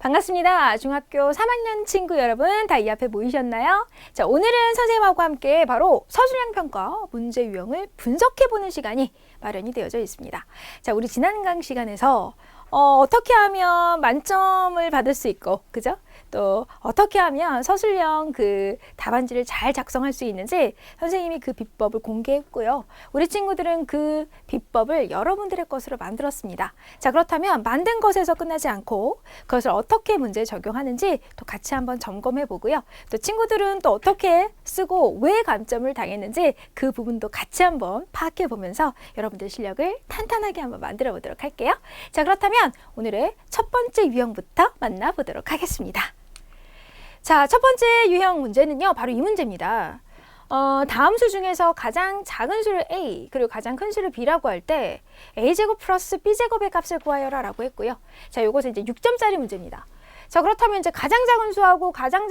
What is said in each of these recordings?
반갑습니다. 중학교 3학년 친구 여러분 다 이 앞에 모이셨나요? 자, 오늘은 선생님하고 함께 바로 서술형 평가 문제 유형을 분석해보는 시간이 마련이 되어져 있습니다. 자, 우리 지난 강 시간에서 어떻게 하면 만점을 받을 수 있고, 그죠? 또 어떻게 하면 서술형 그 답안지를 잘 작성할 수 있는지 선생님이 그 비법을 공개했고요. 우리 친구들은 그 비법을 여러분들의 것으로 만들었습니다. 자, 그렇다면 만든 것에서 끝나지 않고 그것을 어떻게 문제에 적용하는지 또 같이 한번 점검해 보고요. 또 친구들은 또 어떻게 쓰고 왜 감점을 당했는지 그 부분도 같이 한번 파악해 보면서 여러분들 실력을 탄탄하게 한번 만들어 보도록 할게요. 자, 그렇다면 오늘의 첫 번째 유형부터 만나보도록 하겠습니다. 자, 첫 번째 유형 문제는요, 바로 이 문제입니다. 다음 수 중에서 가장 작은 수를 A 그리고 가장 큰 수를 B라고 할 때 A제곱 플러스 B제곱의 값을 구하여라 라고 했고요. 자, 이것은 이제 6점짜리 문제입니다. 자, 그렇다면 이제 가장 작은 수하고 가장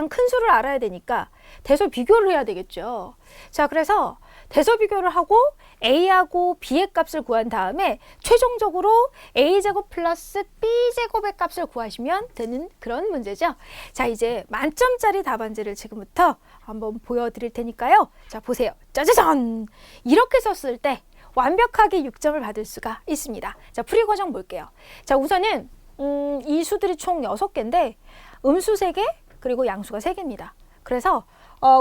큰 수를 알아야 되니까 대소 비교를 해야 되겠죠. 자, 그래서 대소 비교를 하고 A하고 B의 값을 구한 다음에 최종적으로 A제곱 플러스 B제곱의 값을 구하시면 되는 그런 문제죠. 자, 이제 만점짜리 답안지를 지금부터 한번 보여드릴 테니까요. 자, 보세요. 짜자잔! 이렇게 썼을 때 완벽하게 6점을 받을 수가 있습니다. 자, 풀이 과정 볼게요. 자, 우선은 이 수들이 총 6개인데 음수 3개 그리고 양수가 3개입니다. 그래서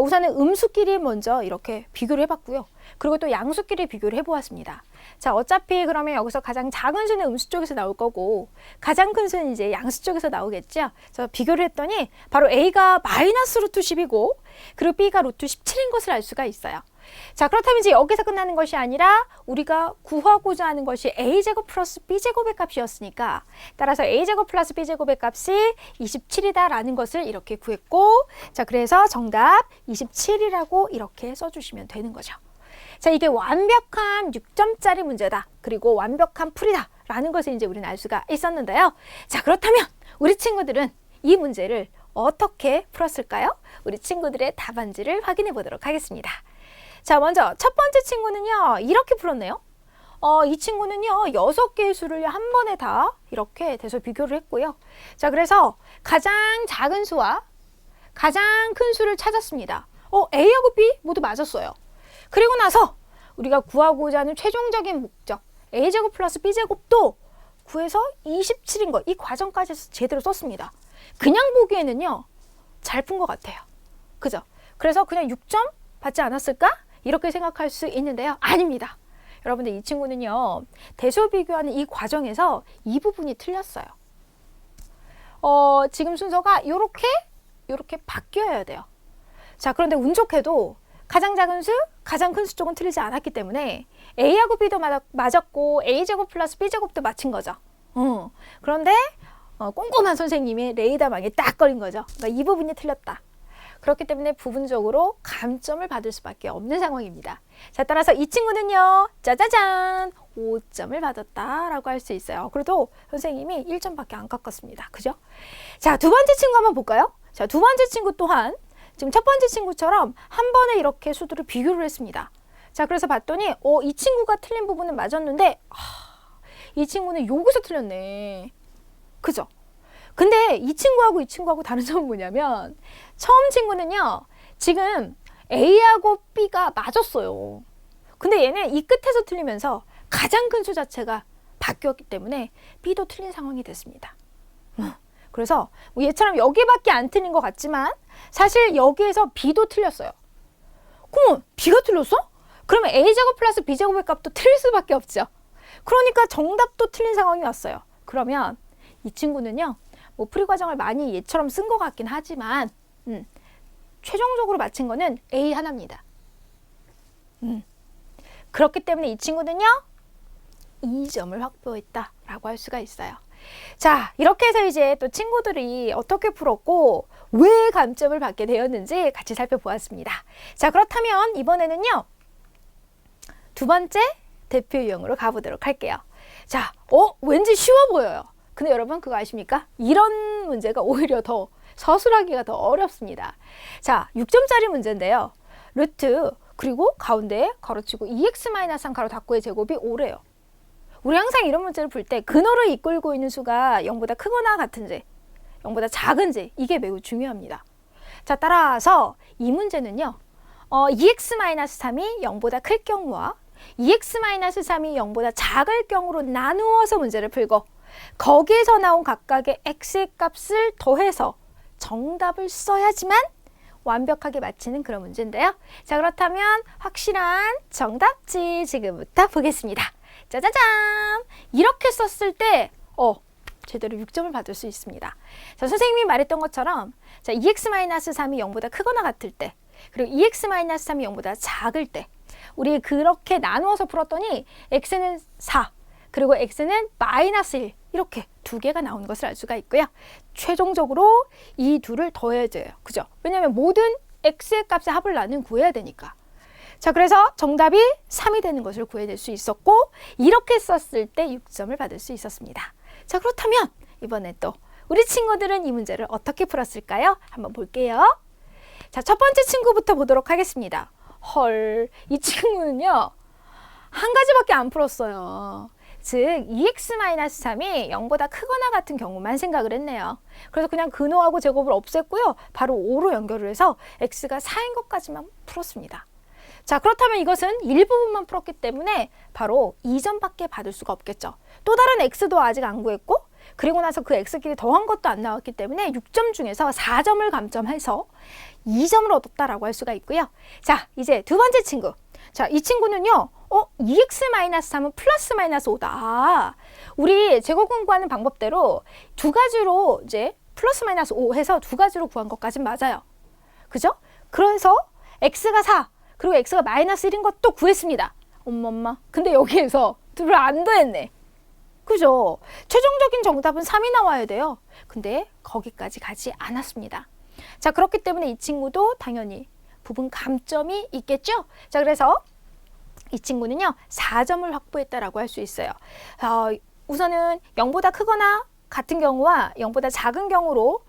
우선은 음수끼리 먼저 이렇게 비교를 해봤고요. 그리고 또 양수끼리 비교를 해보았습니다. 자, 어차피 그러면 여기서 가장 작은 수는 음수 쪽에서 나올 거고 가장 큰 수는 이제 양수 쪽에서 나오겠죠. 그래서 비교를 했더니 바로 A가 마이너스 루트 10이고 그리고 B가 루트 17인 것을 알 수가 있어요. 자, 그렇다면 이제 여기서 끝나는 것이 아니라 우리가 구하고자 하는 것이 A제곱 플러스 B제곱의 값이었으니까 따라서 A제곱 플러스 B제곱의 값이 27이다 라는 것을 이렇게 구했고, 자, 그래서 정답 27이라고 이렇게 써주시면 되는 거죠. 자, 이게 완벽한 6점짜리 문제다. 그리고 완벽한 풀이다 라는 것을 이제 우리는 알 수가 있었는데요. 자, 그렇다면 우리 친구들은 이 문제를 어떻게 풀었을까요? 우리 친구들의 답안지를 확인해 보도록 하겠습니다. 자, 먼저 첫 번째 친구는요, 이렇게 풀었네요. 이 친구는요, 6개의 수를 한 번에 다 이렇게 대소 비교를 했고요. 자, 그래서 가장 작은 수와 가장 큰 수를 찾았습니다. A하고 B 모두 맞았어요. 그리고 나서 우리가 구하고자 하는 최종적인 목적, A제곱 플러스 B제곱도 구해서 27인 거, 이 과정까지 제대로 썼습니다. 그냥 보기에는요, 잘 푼 것 같아요. 그죠? 그래서 그냥 6점 받지 않았을까? 이렇게 생각할 수 있는데요. 아닙니다. 여러분들, 이 친구는요, 대소 비교하는 이 과정에서 이 부분이 틀렸어요. 지금 순서가 요렇게 바뀌어야 돼요. 자, 그런데 운 좋게도 가장 작은 수, 가장 큰 수 쪽은 틀리지 않았기 때문에 A하고 B도 맞았고 A제곱 플러스 B제곱도 맞힌 거죠. 그런데 꼼꼼한 선생님이 레이더망에 딱 걸린 거죠. 그러니까 이 부분이 틀렸다. 그렇기 때문에 부분적으로 감점을 받을 수밖에 없는 상황입니다. 자, 따라서 이 친구는요, 짜자잔! 5점을 받았다라고 할 수 있어요. 그래도 선생님이 1점밖에 안 깎았습니다. 그죠? 자, 두 번째 친구 한번 볼까요? 자, 두 번째 친구 또한 지금 첫 번째 친구처럼 한 번에 이렇게 수들을 비교를 했습니다. 자, 그래서 봤더니 이 친구가 틀린 부분은 맞았는데 이 친구는 여기서 틀렸네. 그죠? 근데 이 친구하고 다른 점은 뭐냐면 처음 친구는요, 지금 A하고 B가 맞았어요. 근데 얘는 이 끝에서 틀리면서 가장 큰 수 자체가 바뀌었기 때문에 B도 틀린 상황이 됐습니다. 그래서 얘처럼 여기밖에 안 틀린 것 같지만 사실 여기에서 B도 틀렸어요. 그럼 B가 틀렸어? 그러면 A제곱 플러스 B제곱의 값도 틀릴 수밖에 없죠. 그러니까 정답도 틀린 상황이 왔어요. 그러면 이 친구는요, 뭐 풀이 과정을 많이 얘처럼 쓴 것 같긴 하지만 최종적으로 맞힌 거는 A 하나입니다. 그렇기 때문에 이 친구는요, 2점을 확보했다라고 할 수가 있어요. 자, 이렇게 해서 이제 또 친구들이 어떻게 풀었고 왜 감점을 받게 되었는지 같이 살펴보았습니다. 자, 그렇다면 이번에는요, 두 번째 대표 유형으로 가보도록 할게요. 자, 왠지 쉬워 보여요. 근데 여러분 그거 아십니까? 이런 문제가 오히려 더 서술하기가 더 어렵습니다. 자, 6점짜리 문제인데요. 루트 그리고 가운데에 가로치고 2x-3 가로 닫고의 제곱이 5래요. 우리 항상 이런 문제를 풀 때 근호를 이끌고 있는 수가 0보다 크거나 같은지 0보다 작은지 이게 매우 중요합니다. 자, 따라서 이 문제는요. 2x-3이 0보다 클 경우와 2x-3이 0보다 작을 경우로 나누어서 문제를 풀고 거기에서 나온 각각의 x의 값을 더해서 정답을 써야지만 완벽하게 맞히는 그런 문제인데요. 자, 그렇다면 확실한 정답지 지금부터 보겠습니다. 짜자잔! 이렇게 썼을 때 제대로 6점을 받을 수 있습니다. 자, 선생님이 말했던 것처럼 자, 2x-3이 0보다 크거나 같을 때 그리고 2x-3이 0보다 작을 때 우리 그렇게 나누어서 풀었더니 x는 4 그리고 x는 -1 이렇게 두 개가 나오는 것을 알 수가 있고요. 최종적으로 이 둘을 더해야 돼요. 그죠? 왜냐하면 모든 x의 값의 합을 나는 구해야 되니까. 자, 그래서 정답이 3이 되는 것을 구해낼 수 있었고 이렇게 썼을 때 6점을 받을 수 있었습니다. 자, 그렇다면 이번에 또 우리 친구들은 이 문제를 어떻게 풀었을까요? 한번 볼게요. 자, 첫 번째 친구부터 보도록 하겠습니다. 헐, 이 친구는요. 한 가지밖에 안 풀었어요. 즉 2x-3이 0보다 크거나 같은 경우만 생각을 했네요. 그래서 그냥 근호하고 제곱을 없앴고요. 바로 5로 연결을 해서 x가 4인 것까지만 풀었습니다. 자, 그렇다면 이것은 일부분만 풀었기 때문에 바로 2점밖에 받을 수가 없겠죠. 또 다른 x도 아직 안 구했고 그리고 나서 그 x끼리 더한 것도 안 나왔기 때문에 6점 중에서 4점을 감점해서 2점을 얻었다라고 할 수가 있고요. 자, 이제 두 번째 친구. 자, 이 친구는요. 2x-3은 플러스-5다. 우리 제곱 공부하는 방법대로 두 가지로 이제 플러스-5 해서 두 가지로 구한 것까진 맞아요. 그죠? 그래서 x가 4 그리고 x가 -1인 것도 구했습니다. 엄마. 근데 여기에서 둘을 안 더했네. 그죠? 최종적인 정답은 3이 나와야 돼요. 근데 거기까지 가지 않았습니다. 자, 그렇기 때문에 이 친구도 당연히 부분 감점이 있겠죠? 자, 그래서 이 친구는요 4점을 확보했다라고 할 수 있어요. 우선은 0보다 크거나 같은 경우와 0보다 작은 경우로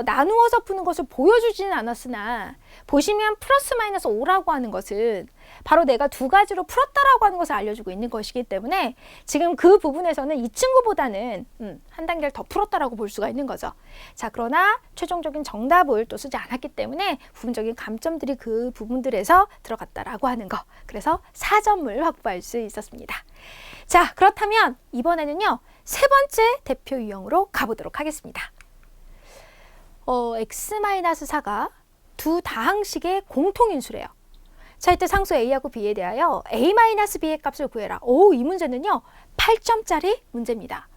나누어서 푸는 것을 보여주지는 않았으나 보시면 플러스-5라고 하는 것은 바로 내가 두 가지로 풀었다라고 하는 것을 알려주고 있는 것이기 때문에 지금 그 부분에서는 이 친구보다는 한 단계를 더 풀었다라고 볼 수가 있는 거죠. 자, 그러나 최종적인 정답을 또 쓰지 않았기 때문에 부분적인 감점들이 그 부분들에서 들어갔다라고 하는 거. 그래서 4점을 확보할 수 있었습니다. 자, 그렇다면 이번에는요 세 번째 대표 유형으로 가보도록 하겠습니다. x-4가 두 다항식의 공통인수래요. 자, 이때 상수 a하고 b에 대하여 a-b의 값을 구해라. 이 문제는요 8점짜리 문제입니다.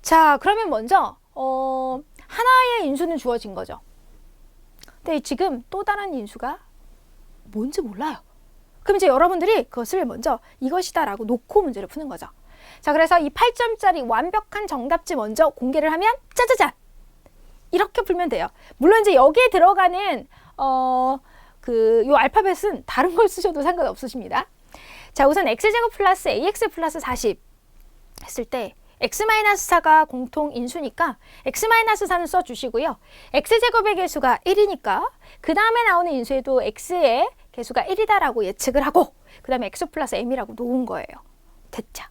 자, 그러면 먼저 하나의 인수는 주어진 거죠. 근데 지금 또 다른 인수가 뭔지 몰라요. 그럼 이제 여러분들이 그것을 먼저 이것이다 라고 놓고 문제를 푸는 거죠. 자, 그래서 이 8점짜리 완벽한 정답지 먼저 공개를 하면 짜자잔! 이렇게 풀면 돼요. 물론 이제 여기에 들어가는 요 알파벳은 다른 걸 쓰셔도 상관없으십니다. 자, 우선 x제곱 플러스 ax 플러스 40 했을 때 x-4가 공통 인수니까 x-4는 써주시고요. x제곱의 개수가 1이니까 그 다음에 나오는 인수에도 x의 개수가 1이다라고 예측을 하고 그 다음에 x 플러스 m이라고 놓은 거예요. 됐죠?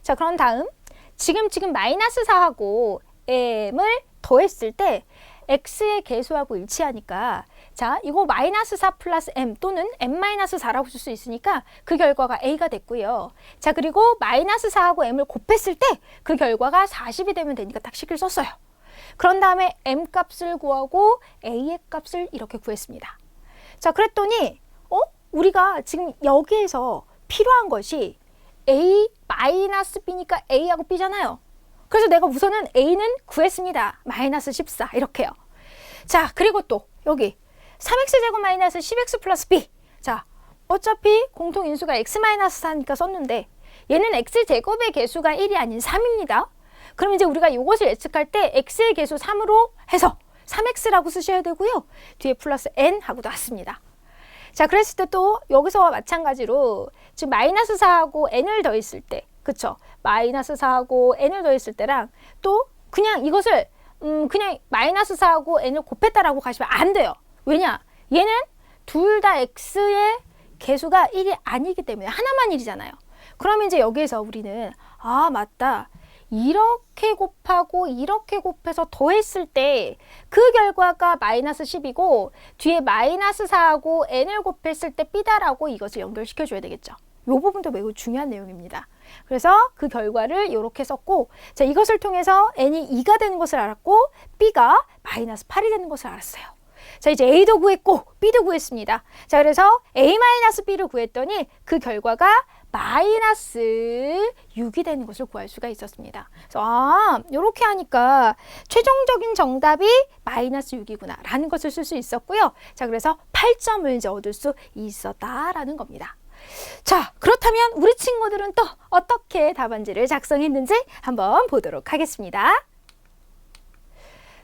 자, 그런 다음 지금 -4하고 m을 더했을 때 x의 개수하고 일치하니까 자, 이거 -4 플러스 m 또는 m-4라고 쓸 수 있으니까 그 결과가 a가 됐고요. 자, 그리고 -4하고 m을 곱했을 때 그 결과가 40이 되면 되니까 딱 식을 썼어요. 그런 다음에 m 값을 구하고 a의 값을 이렇게 구했습니다. 자, 그랬더니 우리가 지금 여기에서 필요한 것이 a-b니까 a하고 b잖아요. 그래서 내가 우선은 a는 구했습니다. -14 이렇게요. 자, 그리고 또 여기 3x제곱 마이너스 10x 플러스 b. 자, 어차피 공통인수가 x-4니까 썼는데 얘는 x제곱의 개수가 1이 아닌 3입니다. 그럼 이제 우리가 이것을 예측할 때 x의 개수 3으로 해서 3x라고 쓰셔야 되고요. 뒤에 플러스 n 하고 놨습니다. 자, 그랬을 때 또 여기서와 마찬가지로 지금 -4하고 n을 더했을 때 그쵸? -4하고 n을 더했을 때랑 또 그냥 이것을 그냥 -4하고 n을 곱했다라고 가시면 안 돼요. 왜냐? 얘는 둘 다 x의 개수가 1이 아니기 때문에 하나만 1이잖아요. 그러면 이제 여기에서 우리는 맞다. 이렇게 곱하고 이렇게 곱해서 더했을 때 그 결과가 마이너스 10이고 뒤에 마이너스 4하고 n을 곱했을 때 b다라고 이것을 연결시켜 줘야 되겠죠. 이 부분도 매우 중요한 내용입니다. 그래서 그 결과를 이렇게 썼고, 자, 이것을 통해서 n이 2가 되는 것을 알았고 b가 마이너스 8이 되는 것을 알았어요. 자, 이제 a도 구했고 b도 구했습니다. 자, 그래서 a-b를 구했더니 그 결과가 마이너스 6이 되는 것을 구할 수가 있었습니다. 그래서 이렇게 하니까 최종적인 정답이 마이너스 6이구나 라는 것을 쓸 수 있었고요. 자, 그래서 8점을 이제 얻을 수 있었다라는 겁니다. 자, 그렇다면 우리 친구들은 또 어떻게 답안지를 작성했는지 한번 보도록 하겠습니다.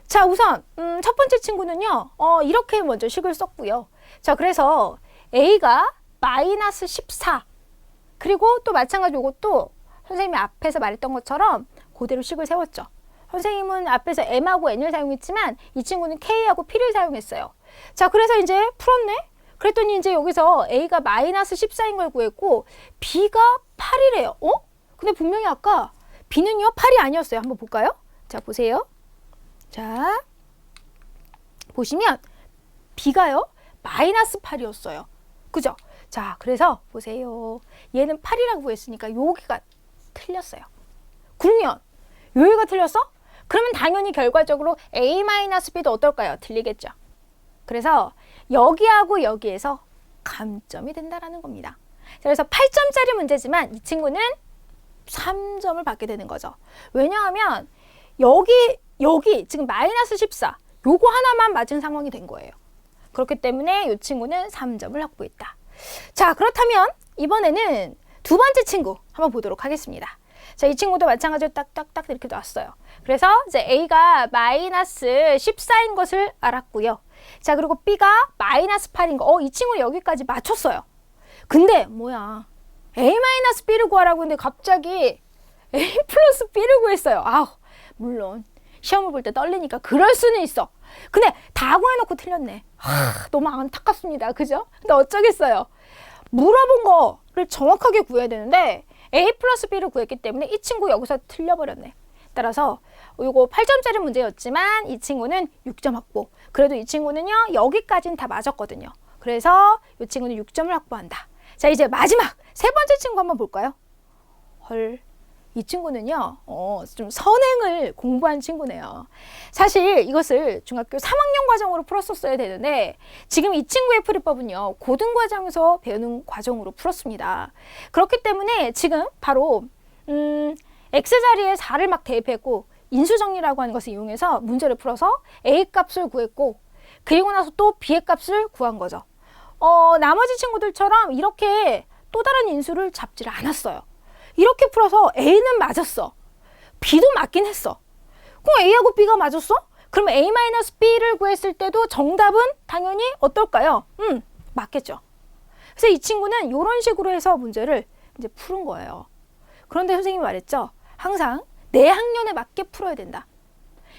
자, 우선 첫 번째 친구는요, 이렇게 먼저 식을 썼고요. 자, 그래서 a가 마이너스 14, 그리고 또 마찬가지로 이것도 선생님이 앞에서 말했던 것처럼 그대로 식을 세웠죠. 선생님은 앞에서 m하고 n을 사용했지만 이 친구는 k하고 p를 사용했어요. 자, 그래서 이제 풀었네? 그랬더니 이제 여기서 a가 마이너스 14인 걸 구했고 b가 8이래요. 근데 분명히 아까 b는요 8이 아니었어요. 한번 볼까요? 자, 보세요. 자, 보시면 b가요 마이너스 8이었어요. 그죠? 자, 그래서 보세요. 얘는 8이라고 구했으니까 여기가 틀렸어요. 그러면 여기가 틀렸어? 그러면 당연히 결과적으로 a-b도 어떨까요? 틀리겠죠. 그래서 여기하고 여기에서 감점이 된다라는 겁니다. 그래서 8점짜리 문제지만 이 친구는 3점을 받게 되는 거죠. 왜냐하면 여기 지금 마이너스 14 요거 하나만 맞은 상황이 된 거예요. 그렇기 때문에 이 친구는 3점을 확보했다. 자, 그렇다면 이번에는 두 번째 친구 한번 보도록 하겠습니다. 자, 이 친구도 마찬가지로 딱딱딱 이렇게 놨어요. 그래서 이제 a가 마이너스 14인 것을 알았고요. 자, 그리고 b가 마이너스 8인 거. 이 친구는 여기까지 맞췄어요. 근데 뭐야, a-b를 구하라고 했는데 갑자기 a 플러스 b를 구했어요. 물론 시험을 볼 때 떨리니까 그럴 수는 있어. 근데 다 구해놓고 틀렸네. 너무 안타깝습니다. 그죠? 근데 어쩌겠어요. 물어본 거를 정확하게 구해야 되는데 a 플러스 b를 구했기 때문에 이 친구 여기서 틀려버렸네. 따라서 이거 8점짜리 문제였지만 이 친구는 6점 확보. 그래도 이 친구는요 여기까지는 다 맞았거든요. 그래서 이 친구는 6점을 확보한다. 자, 이제 마지막 세 번째 친구 한번 볼까요? 헐, 이 친구는요 좀 선행을 공부한 친구네요. 사실 이것을 중학교 3학년 과정으로 풀었었어야 되는데 지금 이 친구의 풀이법은요 고등과정에서 배우는 과정으로 풀었습니다. 그렇기 때문에 지금 바로 x자리에 4를 막 대입했고 인수정리라고 하는 것을 이용해서 문제를 풀어서 a 값을 구했고 그리고 나서 또 b의 값을 구한 거죠. 나머지 친구들처럼 이렇게 또 다른 인수를 잡지를 않았어요. 이렇게 풀어서 a는 맞았어. b도 맞긴 했어. 그럼 a하고 b가 맞았어? 그러면 a-b를 구했을 때도 정답은 당연히 어떨까요? 맞겠죠. 그래서 이 친구는 이런 식으로 해서 문제를 이제 푸는 거예요. 그런데 선생님이 말했죠. 항상 내 학년에 맞게 풀어야 된다.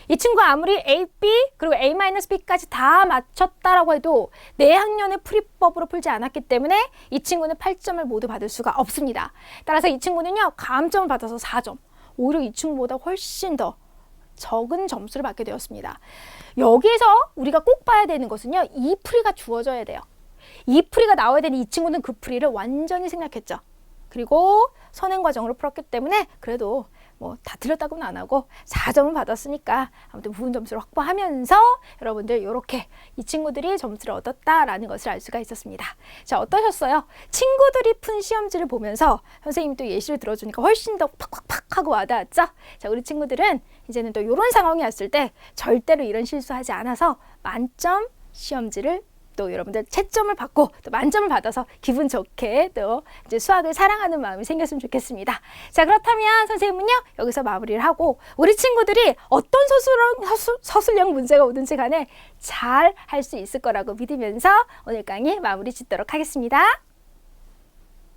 이 친구가 아무리 A, B 그리고 A-B까지 다 맞췄다라고 해도 내 학년의 풀이법으로 풀지 않았기 때문에 이 친구는 8점을 모두 받을 수가 없습니다. 따라서 이 친구는요 감점을 받아서 4점. 오히려 이 친구보다 훨씬 더 적은 점수를 받게 되었습니다. 여기에서 우리가 꼭 봐야 되는 것은요 이 풀이가 주어져야 돼요. 이 풀이가 나와야 되는 이 친구는 그 풀이를 완전히 생략했죠. 그리고 선행 과정으로 풀었기 때문에 그래도 뭐 다 틀렸다고는 안 하고 4점을 받았으니까 아무튼 부분 점수를 확보하면서 여러분들 이렇게 이 친구들이 점수를 얻었다라는 것을 알 수가 있었습니다. 자, 어떠셨어요? 친구들이 푼 시험지를 보면서 선생님이 또 예시를 들어주니까 훨씬 더 팍팍팍 하고 와닿았죠? 자, 우리 친구들은 이제는 또 이런 상황이 왔을 때 절대로 이런 실수하지 않아서 만점 시험지를 또 여러분들 채점을 받고 또 만점을 받아서 기분 좋게 또 이제 수학을 사랑하는 마음이 생겼으면 좋겠습니다. 자, 그렇다면 선생님은요 여기서 마무리를 하고 우리 친구들이 어떤 서술형 문제가 오든지 간에 잘 할 수 있을 거라고 믿으면서 오늘 강의 마무리 짓도록 하겠습니다.